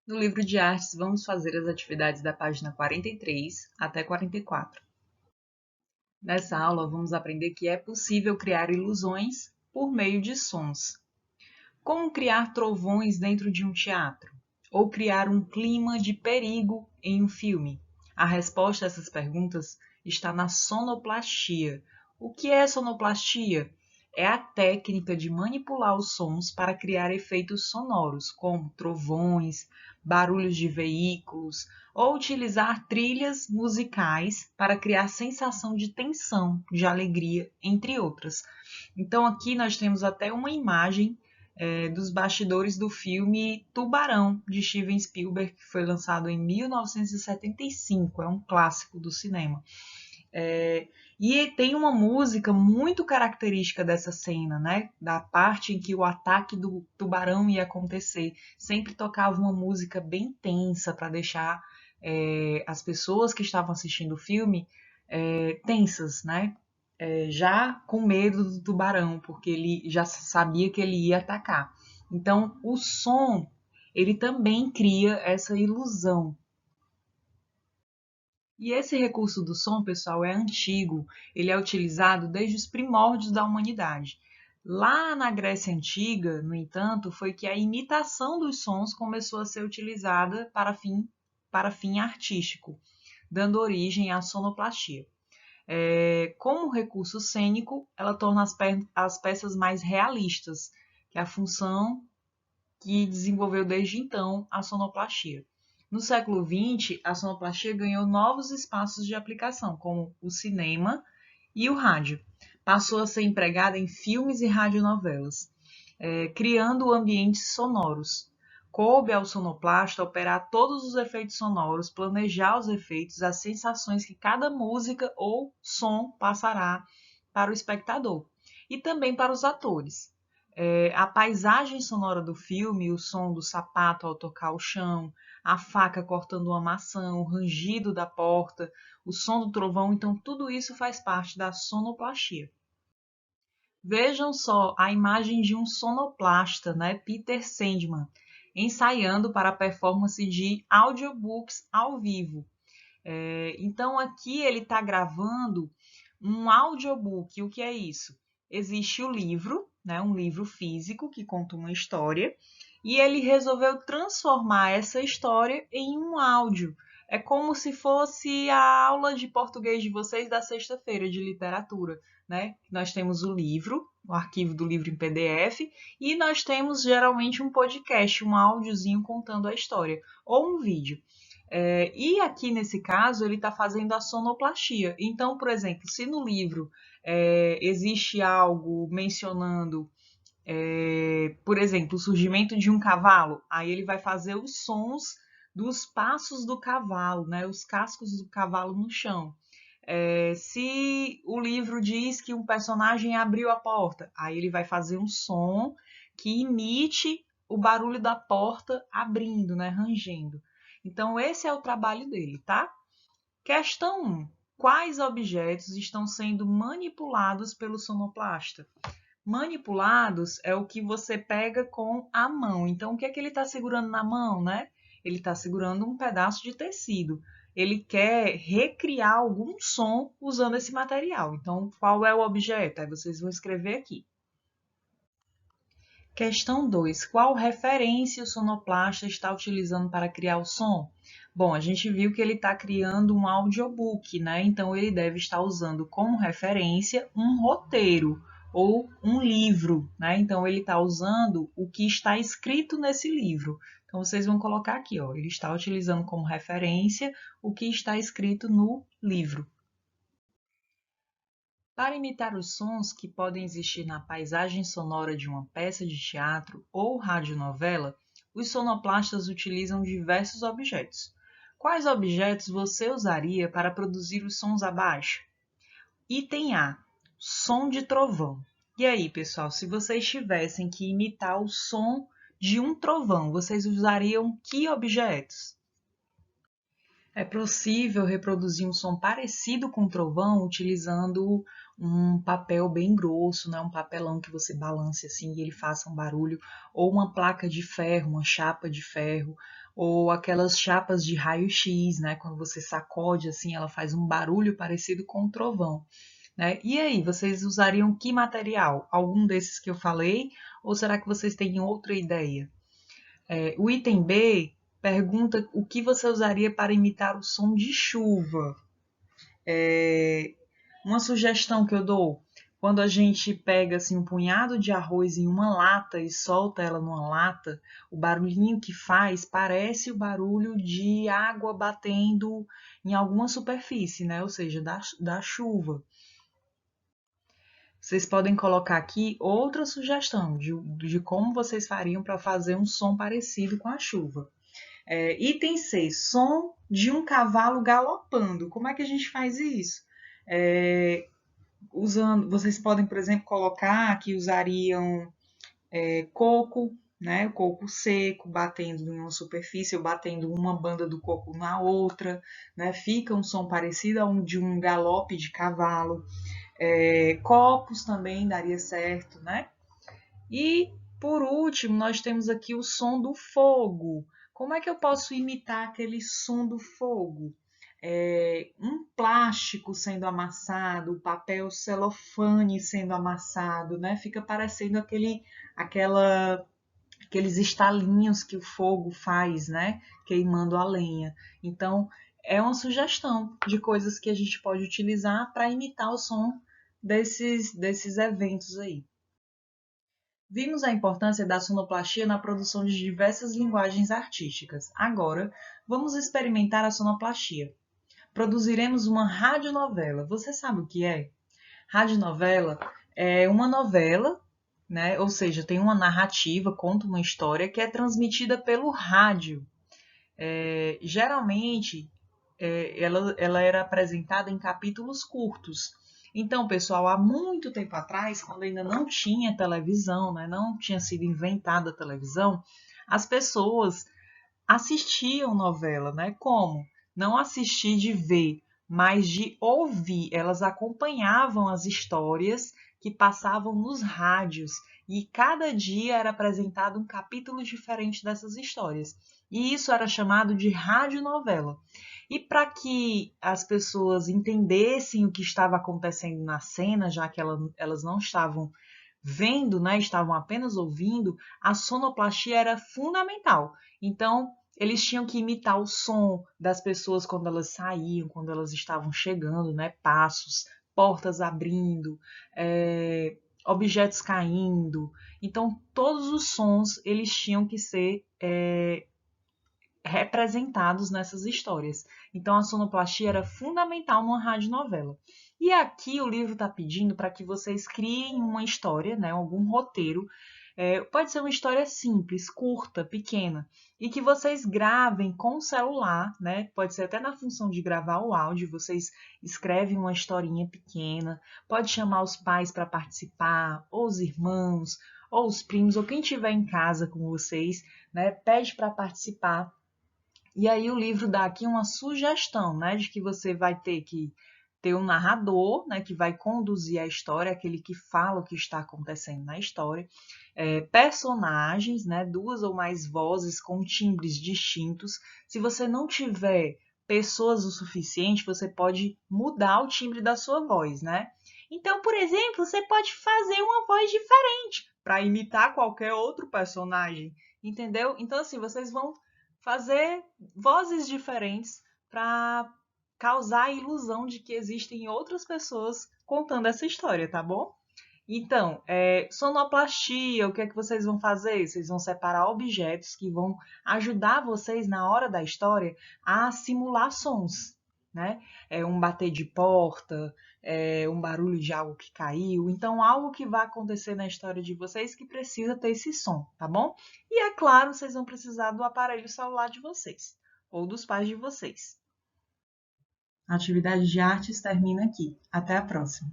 No livro de artes, vamos fazer as atividades da página 43 até 44. Nessa aula, vamos aprender que é possível criar ilusões por meio de sons. Como criar trovões dentro de um teatro? Ou criar um clima de perigo em um filme? A resposta a essas perguntas está na sonoplastia. O que é sonoplastia? É a técnica de manipular os sons para criar efeitos sonoros, como trovões, barulhos de veículos, ou utilizar trilhas musicais para criar sensação de tensão, de alegria, entre outras. Então, aqui nós temos até uma imagem dos bastidores do filme Tubarão, de Steven Spielberg, que foi lançado em 1975, é um clássico do cinema. E tem uma música muito característica dessa cena, né? Da parte em que o ataque do tubarão ia acontecer. Sempre tocava uma música bem tensa para deixar as pessoas que estavam assistindo o filme tensas, né? Já com medo do tubarão, porque ele já sabia que ele ia atacar. Então, o som, ele também cria essa ilusão. E esse recurso do som, pessoal, é antigo. Ele é utilizado desde os primórdios da humanidade. Lá na Grécia Antiga, no entanto, foi que a imitação dos sons começou a ser utilizada para fim artístico, dando origem à sonoplastia. Como recurso cênico, ela torna as peças mais realistas, que é a função que desenvolveu desde então a sonoplastia. No século XX, a sonoplastia ganhou novos espaços de aplicação, como o cinema e o rádio. Passou a ser empregada em filmes e radionovelas, criando ambientes sonoros. Coube ao sonoplasta operar todos os efeitos sonoros, planejar os efeitos, as sensações que cada música ou som passará para o espectador e também para os atores. A paisagem sonora do filme, o som do sapato ao tocar o chão, a faca cortando uma maçã, o rangido da porta, o som do trovão, então tudo isso faz parte da sonoplastia. Vejam só a imagem de um sonoplasta, né, Peter Sandman, ensaiando para a performance de audiobooks ao vivo. Então aqui ele está gravando um audiobook. O que é isso? Existe o livro, né, um livro físico que conta uma história, e ele resolveu transformar essa história em um áudio. É como se fosse a aula de português de vocês da sexta-feira de literatura, né? Nós temos o livro, o arquivo do livro em PDF, e nós temos geralmente um podcast, um áudiozinho contando a história, ou um vídeo. E aqui nesse caso ele está fazendo a sonoplastia. Então, por exemplo, se no livro existe algo mencionando, por exemplo, o surgimento de um cavalo, aí ele vai fazer os sons dos passos do cavalo, né, os cascos do cavalo no chão. Se o livro diz que um personagem abriu a porta, aí ele vai fazer um som que imite o barulho da porta abrindo, né, rangendo. Então, esse é o trabalho dele, tá? Questão 1. Quais objetos estão sendo manipulados pelo sonoplasta? Manipulados é o que você pega com a mão. Então, o que é que ele está segurando na mão, né? Ele está segurando um pedaço de tecido. Ele quer recriar algum som usando esse material. Então, qual é o objeto? Aí vocês vão escrever aqui. Questão 2. Qual referência o sonoplasta está utilizando para criar o som? Bom, a gente viu que ele está criando um audiobook, né? Então ele deve estar usando como referência um roteiro ou um livro, né? Então ele está usando o que está escrito nesse livro. Então vocês vão colocar aqui, ó, ele está utilizando como referência o que está escrito no livro. Para imitar os sons que podem existir na paisagem sonora de uma peça de teatro ou radionovela, os sonoplastas utilizam diversos objetos. Quais objetos você usaria para produzir os sons abaixo? Item A: som de trovão. E aí, pessoal, se vocês tivessem que imitar o som de um trovão, vocês usariam que objetos? É possível reproduzir um som parecido com o trovão utilizando um papel bem grosso, né? Um papelão que você balance assim e ele faça um barulho, ou uma placa de ferro, uma chapa de ferro, ou aquelas chapas de raio-x, né? Quando você sacode assim, ela faz um barulho parecido com um trovão, né? E aí, vocês usariam que material? Algum desses que eu falei? Ou será que vocês têm outra ideia? O item B pergunta o que você usaria para imitar o som de chuva. Uma sugestão que eu dou, quando a gente pega assim um punhado de arroz em uma lata e solta ela numa lata, o barulhinho que faz parece o barulho de água batendo em alguma superfície, né? Ou seja, da chuva. Vocês podem colocar aqui outra sugestão de como vocês fariam para fazer um som parecido com a chuva. Item 6, som de um cavalo galopando. Como é que a gente faz isso? Vocês podem, por exemplo, colocar que usariam coco, né? Coco seco, batendo em uma superfície ou batendo uma banda do coco na outra, né? Fica um som parecido ao de um galope de cavalo. Copos também daria certo, né? E por último, nós temos aqui o som do fogo. Como é que eu posso imitar aquele som do fogo? Um plástico sendo amassado, o papel celofane sendo amassado, né? Fica parecendo aqueles estalinhos que o fogo faz, né? Queimando a lenha. Então, é uma sugestão de coisas que a gente pode utilizar para imitar o som desses eventos aí. Vimos a importância da sonoplastia na produção de diversas linguagens artísticas. Agora, vamos experimentar a sonoplastia. Produziremos uma radionovela. Você sabe o que é? Radionovela é uma novela, né? Ou seja, tem uma narrativa, conta uma história que é transmitida pelo rádio. Geralmente, ela era apresentada em capítulos curtos. Então, pessoal, há muito tempo atrás, quando ainda não tinha televisão, né, não tinha sido inventada a televisão, as pessoas assistiam novela, né? Como? Não assistir de ver, mas de ouvir. Elas acompanhavam as histórias que passavam nos rádios e cada dia era apresentado um capítulo diferente dessas histórias. E isso era chamado de radionovela. E para que as pessoas entendessem o que estava acontecendo na cena, já que elas não estavam vendo, né, estavam apenas ouvindo, a sonoplastia era fundamental. Então, eles tinham que imitar o som das pessoas quando elas saíam, quando elas estavam chegando, né, passos, portas abrindo, objetos caindo. Então, todos os sons eles tinham que ser representados nessas histórias. Então, a sonoplastia era fundamental numa radionovela. E aqui o livro está pedindo para que vocês criem uma história, né, algum roteiro. Pode ser uma história simples, curta, pequena, e que vocês gravem com o celular, né? Pode ser até na função de gravar o áudio, vocês escrevem uma historinha pequena, pode chamar os pais para participar, ou os irmãos, ou os primos, ou quem estiver em casa com vocês, né? Pede para participar. E aí o livro dá aqui uma sugestão, né, de que você vai ter que ter um narrador, né, que vai conduzir a história, aquele que fala o que está acontecendo na história, personagens, né, 2 ou mais vozes com timbres distintos. Se você não tiver pessoas o suficiente, você pode mudar o timbre da sua voz, né? Então, por exemplo, você pode fazer uma voz diferente para imitar qualquer outro personagem, entendeu? Então, assim, vocês vão fazer vozes diferentes para causar a ilusão de que existem outras pessoas contando essa história, tá bom? Então, sonoplastia, o que é que vocês vão fazer? Vocês vão separar objetos que vão ajudar vocês na hora da história a simular sons, né? Um bater de porta, um barulho de algo que caiu. Então, algo que vai acontecer na história de vocês que precisa ter esse som, tá bom? E é claro, vocês vão precisar do aparelho celular de vocês ou dos pais de vocês. A atividade de artes termina aqui. Até a próxima!